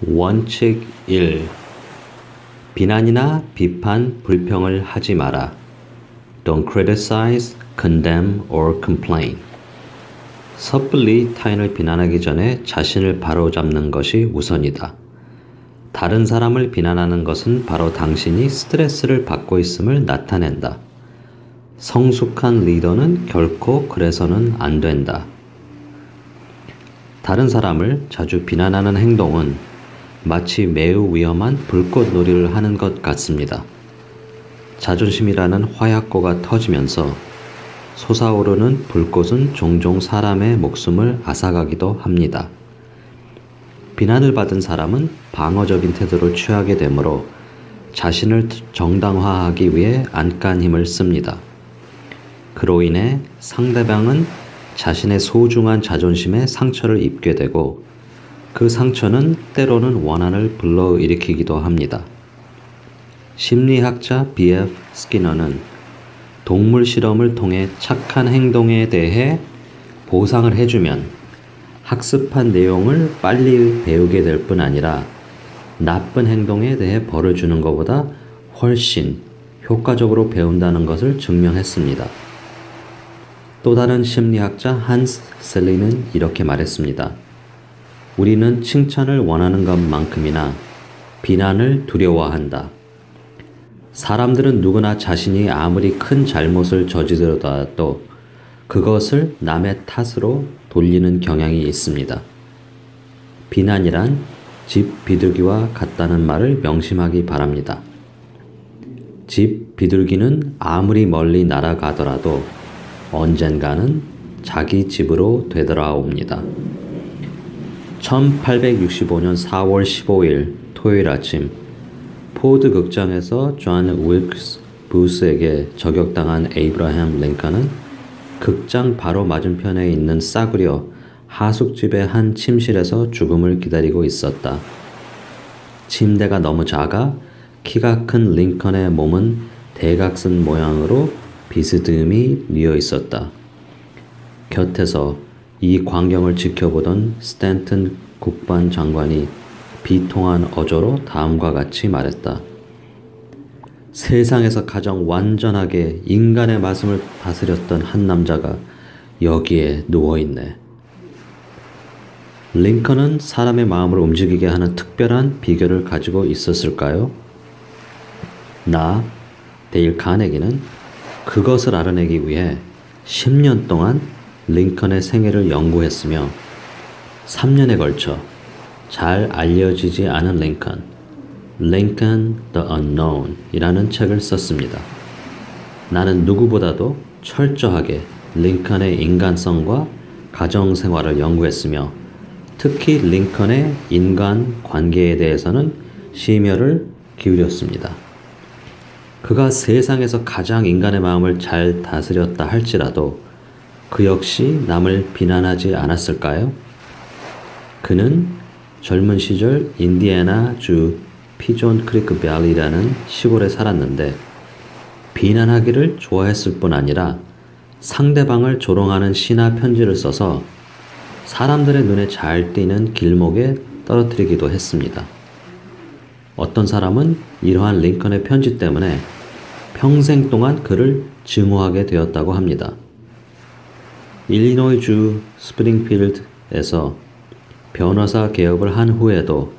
원칙 1. 비난이나 비판, 불평을 하지 마라. Don't criticize, condemn, or complain. 섣불리 타인을 비난하기 전에 자신을 바로잡는 것이 우선이다. 다른 사람을 비난하는 것은 바로 당신이 스트레스를 받고 있음을 나타낸다. 성숙한 리더는 결코 그래서는 안 된다. 다른 사람을 자주 비난하는 행동은 마치 매우 위험한 불꽃놀이를 하는 것 같습니다. 자존심이라는 화약고가 터지면서 솟아오르는 불꽃은 종종 사람의 목숨을 앗아가기도 합니다. 비난을 받은 사람은 방어적인 태도를 취하게 되므로 자신을 정당화하기 위해 안간 힘을 씁니다. 그로 인해 상대방은 자신의 소중한 자존심에 상처를 입게 되고 그 상처는 때로는 원한을 불러일으키기도 합니다. 심리학자 B.F. 스키너는 동물 실험을 통해 착한 행동에 대해 보상을 해주면 학습한 내용을 빨리 배우게 될 뿐 아니라 나쁜 행동에 대해 벌을 주는 것보다 훨씬 효과적으로 배운다는 것을 증명했습니다. 또 다른 심리학자 한스 셀리는 이렇게 말했습니다. 우리는 칭찬을 원하는 것만큼이나 비난을 두려워한다. 사람들은 누구나 자신이 아무리 큰 잘못을 저지르더라도 그것을 남의 탓으로 돌리는 경향이 있습니다. 비난이란 집 비둘기와 같다는 말을 명심하기 바랍니다. 집 비둘기는 아무리 멀리 날아가더라도 언젠가는 자기 집으로 되돌아옵니다. 1865년 4월 15일 토요일 아침 포드 극장에서 존 윌크스 부스에게 저격당한 에이브라함 링컨은 극장 바로 맞은편에 있는 싸구려 하숙집의 한 침실에서 죽음을 기다리고 있었다. 침대가 너무 작아 키가 큰 링컨의 몸은 대각선 모양으로 비스듬히 뉘어 있었다. 곁에서 이 광경을 지켜보던 스탠튼 국방 장관이 비통한 어조로 다음과 같이 말했다. 세상에서 가장 완전하게 인간의 말씀을 다스렸던 한 남자가 여기에 누워있네. 링컨은 사람의 마음을 움직이게 하는 특별한 비결을 가지고 있었을까요? 나, 데일 카네기는 그것을 알아내기 위해 10년 동안 링컨의 생애를 연구했으며 3년에 걸쳐 잘 알려지지 않은 링컨, Lincoln the Unknown 이라는 책을 썼습니다. 나는 누구보다도 철저하게 링컨의 인간성과 가정생활을 연구했으며 특히 링컨의 인간 관계에 대해서는 심혈을 기울였습니다. 그가 세상에서 가장 인간의 마음을 잘 다스렸다 할지라도 그 역시 남을 비난하지 않았을까요? 그는 젊은 시절 인디애나 주 피존 크리크 밸리라는 시골에 살았는데 비난하기를 좋아했을 뿐 아니라 상대방을 조롱하는 시나 편지를 써서 사람들의 눈에 잘 띄는 길목에 떨어뜨리기도 했습니다. 어떤 사람은 이러한 링컨의 편지 때문에 평생 동안 그를 증오하게 되었다고 합니다. 일리노이주 스프링필드에서 변호사 개업을 한 후에도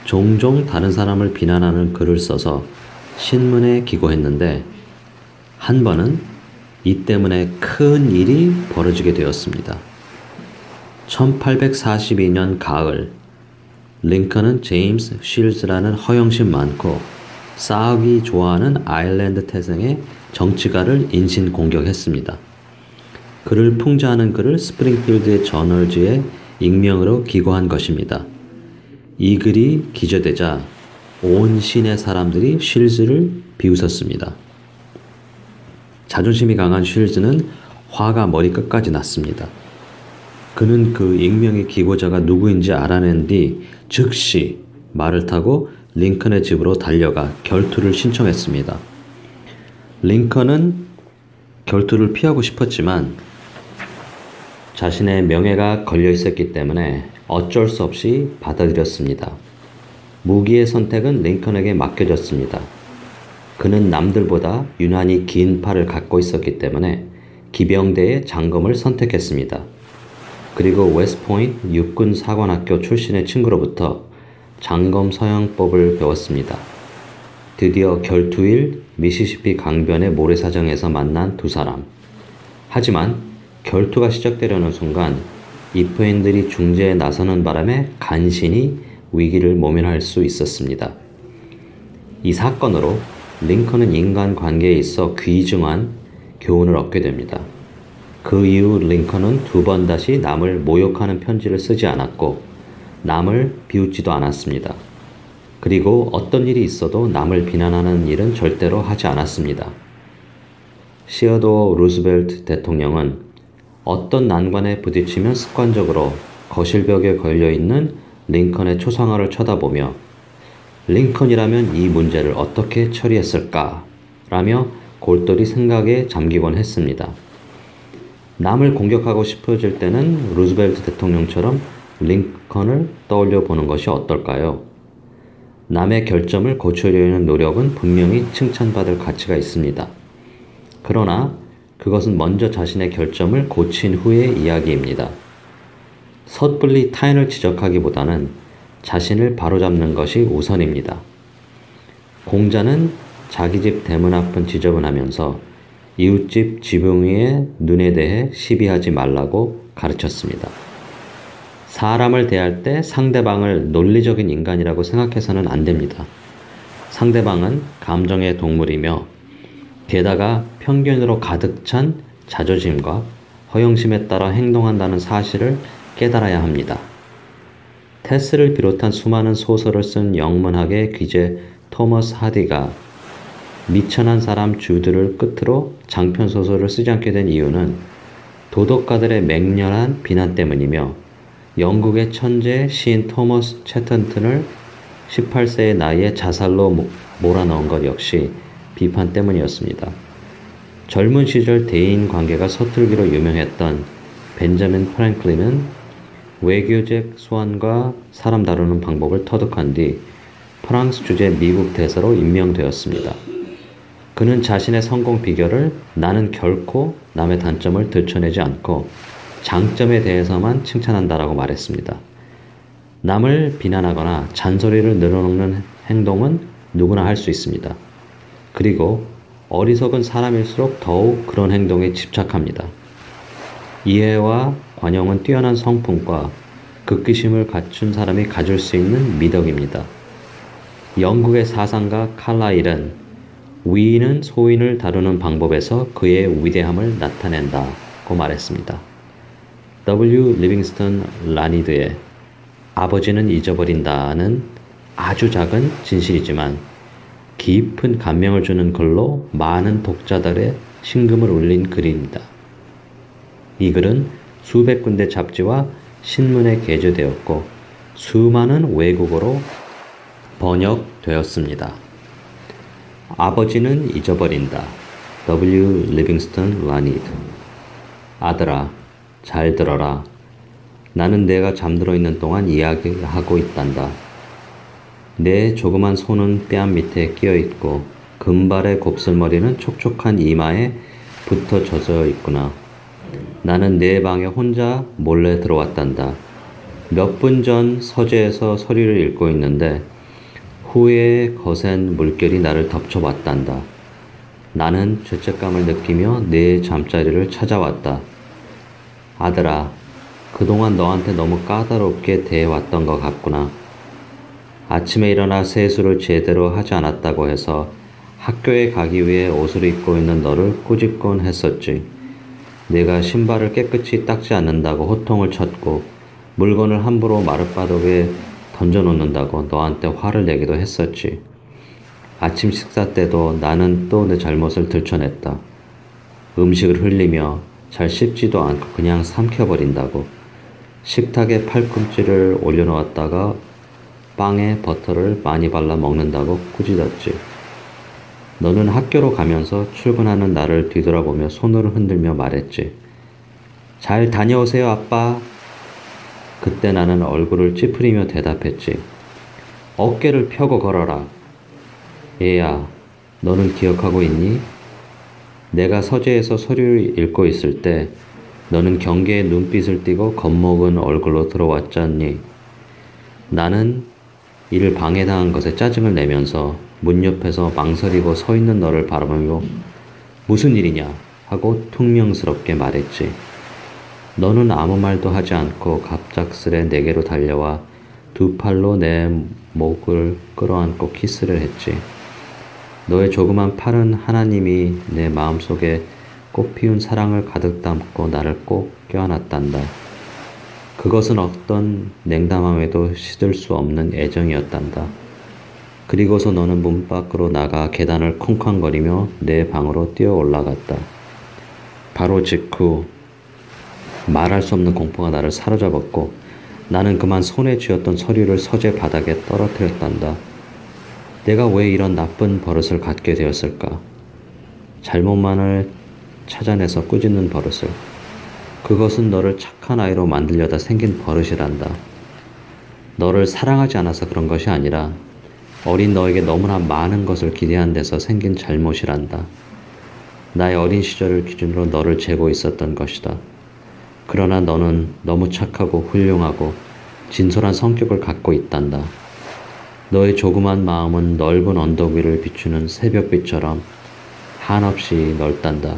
종종 다른 사람을 비난하는 글을 써서 신문에 기고했는데 한 번은 이 때문에 큰 일이 벌어지게 되었습니다. 1842년 가을 링컨은 제임스 쉴즈라는 허영심 많고 싸우기 좋아하는 아일랜드 태생의 정치가를 인신 공격했습니다. 그를 풍자하는 글을 스프링필드의 저널지에 익명으로 기고한 것입니다. 이 글이 기재되자 온 시내 사람들이 쉴즈를 비웃었습니다. 자존심이 강한 쉴즈는 화가 머리끝까지 났습니다. 그는 그 익명의 기고자가 누구인지 알아낸 뒤 즉시 말을 타고 링컨의 집으로 달려가 결투를 신청했습니다. 링컨은 결투를 피하고 싶었지만 자신의 명예가 걸려 있었기 때문에 어쩔 수 없이 받아들였습니다. 무기의 선택은 링컨에게 맡겨졌습니다. 그는 남들보다 유난히 긴 팔을 갖고 있었기 때문에 기병대의 장검을 선택했습니다. 그리고 웨스트포인트 육군 사관학교 출신의 친구로부터 장검 서형법을 배웠습니다. 드디어 결투일 미시시피 강변의 모래사장에서 만난 두 사람. 하지만 결투가 시작되려는 순간 입회인들이 중재에 나서는 바람에 간신히 위기를 모면할 수 있었습니다. 이 사건으로 링컨은 인간관계에 있어 귀중한 교훈을 얻게 됩니다. 그 이후 링컨은 두 번 다시 남을 모욕하는 편지를 쓰지 않았고 남을 비웃지도 않았습니다. 그리고 어떤 일이 있어도 남을 비난하는 일은 절대로 하지 않았습니다. 시어도어 루스벨트 대통령은 어떤 난관에 부딪히면 습관적으로 거실벽에 걸려있는 링컨의 초상화를 쳐다보며 링컨이라면 이 문제를 어떻게 처리했을까? 라며 골똘히 생각에 잠기곤 했습니다. 남을 공격하고 싶어질 때는 루스벨트 대통령처럼 링컨을 떠올려 보는 것이 어떨까요? 남의 결점을 고치려는 노력은 분명히 칭찬받을 가치가 있습니다. 그러나 그것은 먼저 자신의 결점을 고친 후의 이야기입니다. 섣불리 타인을 지적하기보다는 자신을 바로잡는 것이 우선입니다. 공자는 자기 집 대문 앞은 지저분하면서 이웃집 지붕 위의 눈에 대해 시비하지 말라고 가르쳤습니다. 사람을 대할 때 상대방을 논리적인 인간이라고 생각해서는 안 됩니다. 상대방은 감정의 동물이며 게다가 편견으로 가득 찬 자존심과 허영심에 따라 행동한다는 사실을 깨달아야 합니다. 테스를 비롯한 수많은 소설을 쓴 영문학의 귀재 토머스 하디가 미천한 사람 주들을 끝으로 장편소설을 쓰지 않게 된 이유는 도덕가들의 맹렬한 비난 때문이며 영국의 천재 시인 토머스 채턴튼을 18세의 나이에 자살로 몰아넣은 것 역시 비판 때문이었습니다. 젊은 시절 대인관계가 서툴기로 유명했던 벤자민 프랭클린은 외교적 수완과 사람 다루는 방법을 터득한 뒤 프랑스 주재 미국 대사로 임명되었습니다. 그는 자신의 성공 비결을 나는 결코 남의 단점을 들춰내지 않고 장점에 대해서만 칭찬한다라고 말했습니다. 남을 비난하거나 잔소리를 늘어놓는 행동은 누구나 할 수 있습니다. 그리고 어리석은 사람일수록 더욱 그런 행동에 집착합니다. 이해와 관용은 뛰어난 성품과 극기심을 갖춘 사람이 가질 수 있는 미덕입니다. 영국의 사상가 칼라일은 위인은 소인을 다루는 방법에서 그의 위대함을 나타낸다고 말했습니다. W. 리빙스턴 라니드의 아버지는 잊어버린다는 아주 작은 진실이지만 깊은 감명을 주는 글로 많은 독자들의 심금을 울린 글입니다. 이 글은 수백 군데 잡지와 신문에 게재되었고 수많은 외국어로 번역되었습니다. 아버지는 잊어버린다. W. 리빙스턴 라니드. 아들아, 잘 들어라. 나는 내가 잠들어 있는 동안 이야기하고 있단다. 내 조그만 손은 뺨 밑에 끼어 있고 금발의 곱슬머리는 촉촉한 이마에 붙어 젖어 있구나. 나는 내 방에 혼자 몰래 들어왔단다. 몇 분 전 서재에서 서리를 읽고 있는데 후회의 거센 물결이 나를 덮쳐왔단다. 나는 죄책감을 느끼며 내 잠자리를 찾아왔다. 아들아, 그동안 너한테 너무 까다롭게 대해왔던 것 같구나. 아침에 일어나 세수를 제대로 하지 않았다고 해서 학교에 가기 위해 옷을 입고 있는 너를 꾸짖곤 했었지. 내가 신발을 깨끗이 닦지 않는다고 호통을 쳤고 물건을 함부로 마룻바닥에 던져놓는다고 너한테 화를 내기도 했었지. 아침 식사 때도 나는 또 내 잘못을 들춰냈다. 음식을 흘리며 잘 씹지도 않고 그냥 삼켜버린다고. 식탁에 팔꿈치를 올려놓았다가 빵에 버터를 많이 발라 먹는다고 꾸짖었지. 너는 학교로 가면서 출근하는 나를 뒤돌아보며 손을 흔들며 말했지. 잘 다녀오세요, 아빠. 그때 나는 얼굴을 찌푸리며 대답했지. 어깨를 펴고 걸어라. 얘야, 너는 기억하고 있니? 내가 서재에서 서류를 읽고 있을 때 너는 경계에 눈빛을 띠고 겁먹은 얼굴로 들어왔잖니. 나는 이를 방해당한 것에 짜증을 내면서 문 옆에서 망설이고 서 있는 너를 바라보며 무슨 일이냐 하고 퉁명스럽게 말했지. 너는 아무 말도 하지 않고 갑작스레 내게로 달려와 두 팔로 내 목을 끌어안고 키스를 했지. 너의 조그만 팔은 하나님이 내 마음속에 꽃피운 사랑을 가득 담고 나를 꼭 껴안았단다. 그것은 어떤 냉담함에도 시들 수 없는 애정이었단다. 그리고서 너는 문 밖으로 나가 계단을 쿵쾅거리며 내 방으로 뛰어 올라갔다. 바로 직후 말할 수 없는 공포가 나를 사로잡았고 나는 그만 손에 쥐었던 서류를 서재 바닥에 떨어뜨렸단다. 내가 왜 이런 나쁜 버릇을 갖게 되었을까? 잘못만을 찾아내서 꾸짖는 버릇을. 그것은 너를 착한 아이로 만들려다 생긴 버릇이란다. 너를 사랑하지 않아서 그런 것이 아니라 어린 너에게 너무나 많은 것을 기대한 데서 생긴 잘못이란다. 나의 어린 시절을 기준으로 너를 재고 있었던 것이다. 그러나 너는 너무 착하고 훌륭하고 진솔한 성격을 갖고 있단다. 너의 조그만 마음은 넓은 언덕 위를 비추는 새벽빛처럼 한없이 넓단다.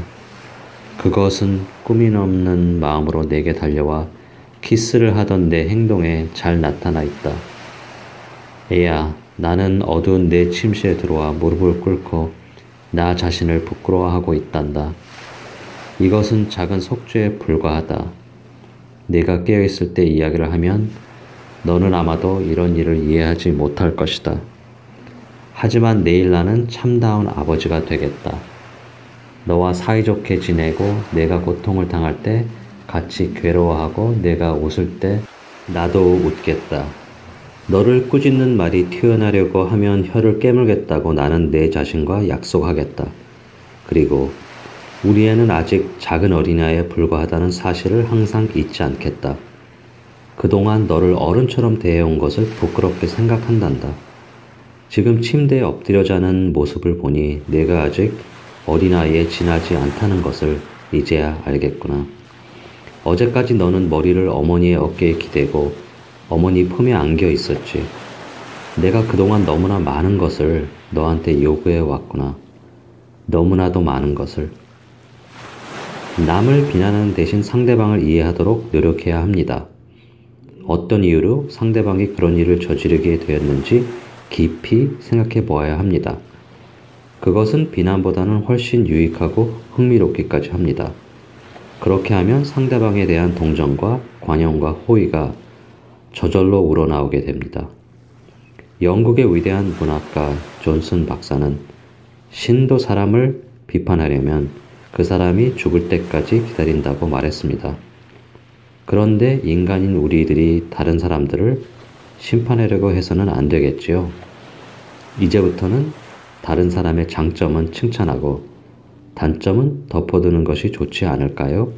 그것은 꾸미 없는 마음으로 내게 달려와 키스를 하던 내 행동에 잘 나타나 있다. 애야, 나는 어두운 내 침실에 들어와 무릎을 꿇고 나 자신을 부끄러워하고 있단다. 이것은 작은 속죄에 불과하다. 내가 깨어있을 때 이야기를 하면 너는 아마도 이런 일을 이해하지 못할 것이다. 하지만 내일 나는 참다운 아버지가 되겠다. 너와 사이좋게 지내고 내가 고통을 당할 때 같이 괴로워하고 내가 웃을 때 나도 웃겠다. 너를 꾸짖는 말이 튀어나려고 하면 혀를 깨물겠다고 나는 내 자신과 약속하겠다. 그리고 우리 애는 아직 작은 어린아이에 불과하다는 사실을 항상 잊지 않겠다. 그동안 너를 어른처럼 대해온 것을 부끄럽게 생각한단다. 지금 침대에 엎드려 자는 모습을 보니 내가 아직 어린아이에 지나지 않다는 것을 이제야 알겠구나. 어제까지 너는 머리를 어머니의 어깨에 기대고 어머니 품에 안겨 있었지. 내가 그동안 너무나 많은 것을 너한테 요구해 왔구나. 너무나도 많은 것을. 남을 비난하는 대신 상대방을 이해하도록 노력해야 합니다. 어떤 이유로 상대방이 그런 일을 저지르게 되었는지 깊이 생각해 보아야 합니다. 그것은 비난보다는 훨씬 유익하고 흥미롭기까지 합니다. 그렇게 하면 상대방에 대한 동정과 관용과 호의가 저절로 우러나오게 됩니다. 영국의 위대한 문학가 존슨 박사는 신도 사람을 비판하려면 그 사람이 죽을 때까지 기다린다고 말했습니다. 그런데 인간인 우리들이 다른 사람들을 심판하려고 해서는 안 되겠지요. 이제부터는 다른 사람의 장점은 칭찬하고 단점은 덮어두는 것이 좋지 않을까요?